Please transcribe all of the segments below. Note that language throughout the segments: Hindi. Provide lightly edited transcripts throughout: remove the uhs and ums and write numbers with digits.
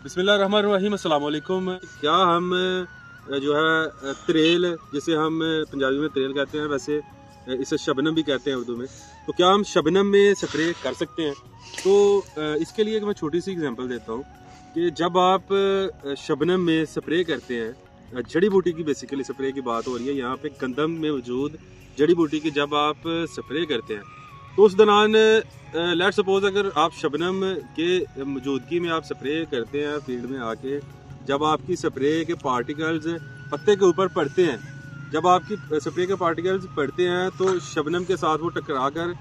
बिस्मिल्लाहिर्रहमानिर्रहीम, अस्सलाम वालेकुम। क्या हम जो है त्रेल, जिसे हम पंजाबी में त्रेल कहते हैं, वैसे इसे शबनम भी कहते हैं उर्दू में, तो क्या हम शबनम में स्प्रे कर सकते हैं? तो इसके लिए मैं छोटी सी एग्जांपल देता हूँ कि जब आप शबनम में स्प्रे करते हैं, जड़ी बूटी की बेसिकली स्प्रे की बात हो रही है यहाँ पे, गंदम में मौजूद जड़ी बूटी की जब आप स्प्रे करते हैं तो उस दौरान लेट सपोज अगर आप शबनम के मौजूदगी में आप स्प्रे करते हैं फील्ड में आके, जब आपकी स्प्रे के पार्टिकल्स पत्ते के ऊपर पड़ते हैं, जब आपकी स्प्रे के पार्टिकल्स पड़ते हैं तो शबनम के साथ वो टकरा कर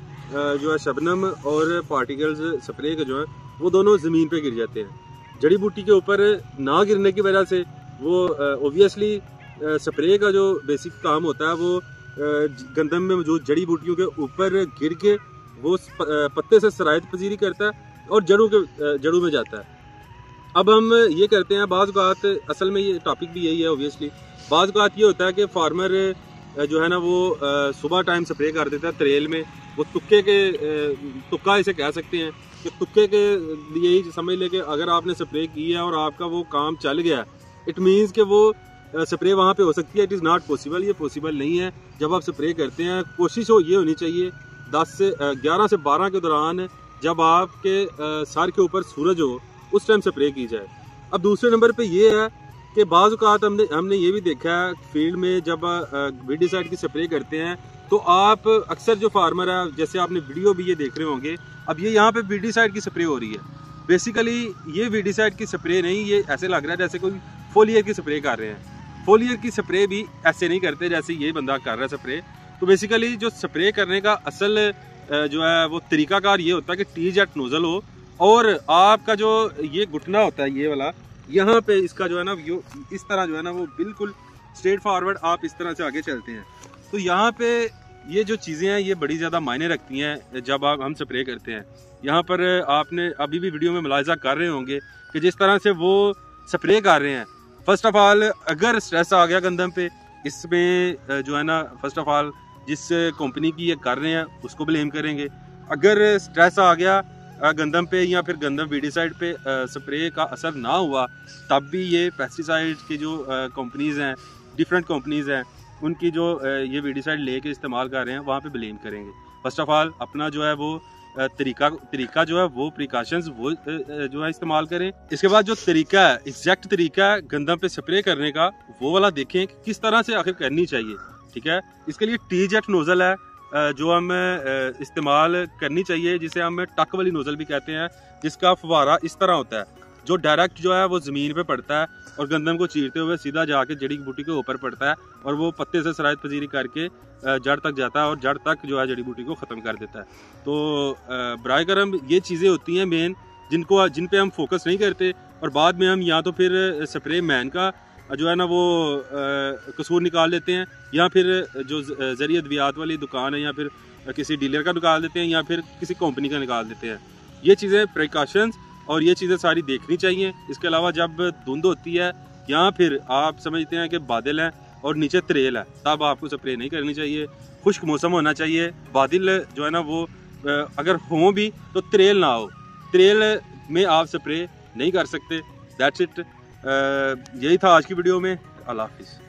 जो है शबनम और पार्टिकल्स स्प्रे के जो है वो दोनों ज़मीन पे गिर जाते हैं। जड़ी बूटी के ऊपर ना गिरने की वजह से वो ओबियसली स्प्रे का जो बेसिक काम होता है वो गंदम में मौजूद जड़ी बूटियों के ऊपर गिर के वो पत्ते से सरायत पजीरी करता है और जड़ों में जाता है। अब हम ये करते हैं, बाज़ औक़ात असल में ये टॉपिक भी यही है ओबियसली, बाज़ औक़ात ये होता है कि फार्मर जो है ना वो सुबह टाइम स्प्रे कर देता है त्रेल में, वो तुक्का इसे कह सकते हैं कि तुक्के के लिए ही समझ ले कि अगर आपने स्प्रे किया है और आपका वो काम चल गया, इट मीन्स कि वो स्प्रे वहाँ पे हो सकती है। इट इज़ नॉट पॉसिबल, ये पॉसिबल नहीं है। जब आप स्प्रे करते हैं कोशिश ये होनी चाहिए 11 से 12 के दौरान जब आपके सर के ऊपर सूरज हो उस टाइम स्प्रे की जाए। अब दूसरे नंबर पे ये है कि बाज़ औक़ात हमने ये भी देखा है फील्ड में जब वीडिसाइड की स्प्रे करते हैं तो आप अक्सर जो फार्मर है, जैसे आपने वीडियो भी ये देख रहे होंगे, अब ये यहाँ पे वीडिसाइड की स्प्रे हो रही है। बेसिकली ये वीडिसाइड की स्प्रे नहीं, ये ऐसे लग रहा है जैसे कोई फोलियर की स्प्रे कर रहे हैं। फोलियर की स्प्रे भी ऐसे नहीं करते जैसे ये बंदा कर रहा है स्प्रे। तो बेसिकली जो स्प्रे करने का असल जो है वो तरीकाकार ये होता है कि टी जेट नोजल हो और आपका जो ये घुटना होता है ये वाला, यहाँ पे इसका जो है ना इस तरह जो है ना वो बिल्कुल स्ट्रेट फॉरवर्ड आप इस तरह से आगे चलते हैं। तो यहाँ पे ये जो चीज़ें हैं ये बड़ी ज़्यादा मायने रखती हैं जब हम स्प्रे करते हैं। यहाँ पर आपने अभी भी वीडियो में मुलाहिजा कर रहे होंगे कि जिस तरह से वो स्प्रे कर रहे हैं, फर्स्ट ऑफ ऑल अगर स्ट्रेस आ गया गंदम पे, इसमें जो है ना फर्स्ट ऑफ ऑल जिस कंपनी की ये कर रहे हैं उसको ब्लेम करेंगे। अगर स्ट्रेस आ गया गंदम पे या फिर गंदम वीडिसाइड पे स्प्रे का असर ना हुआ, तब भी ये पेस्टिसाइड की जो कंपनीज़ हैं, डिफरेंट कंपनीज़ हैं, उनकी जो ये वीडिसाइड लेके इस्तेमाल कर रहे हैं वहाँ पे ब्लेम करेंगे। फर्स्ट ऑफ ऑल अपना जो है वो तरीका जो है वो प्रिकॉशंस वो जो है इस्तेमाल करें। इसके बाद जो तरीका है, एग्जैक्ट तरीका है गंदम पे स्प्रे करने का, वो वाला देखें कि किस तरह से आखिर करनी चाहिए। ठीक है, इसके लिए टी जेट नोजल है जो हम इस्तेमाल करनी चाहिए, जिसे हम टक वाली नोजल भी कहते हैं, जिसका फवारा इस तरह होता है जो डायरेक्ट जो है वो ज़मीन पे पड़ता है और गंदम को चीरते हुए सीधा जाके जड़ी बूटी के ऊपर पड़ता है और वो पत्ते से सरायत पजीरी करके जड़ तक जाता है और जड़ तक जो है जड़ी बूटी को ख़त्म कर देता है। तो बराए करम ये चीज़ें होती हैं मेन जिन पे हम फोकस नहीं करते और बाद में हम या तो फिर स्प्रे मैन का जो है ना वो कसूर निकाल देते हैं, या फिर जो ज़रिए अद्वियात वाली दुकान है या फिर किसी डीलर का निकाल देते हैं या फिर किसी कंपनी का निकाल देते हैं। ये चीज़ें प्रिकॉशंस और ये चीज़ें सारी देखनी चाहिए। इसके अलावा जब धुंध होती है या फिर आप समझते हैं कि बादल हैं और नीचे त्रेल है, तब आपको स्प्रे नहीं करनी चाहिए। खुश्क मौसम होना चाहिए, बादल जो है ना वो अगर हो भी तो त्रेल ना हो, त्रेल में आप स्प्रे नहीं कर सकते। That's it. यही था आज की वीडियो में। अल्लाह हाफिज़।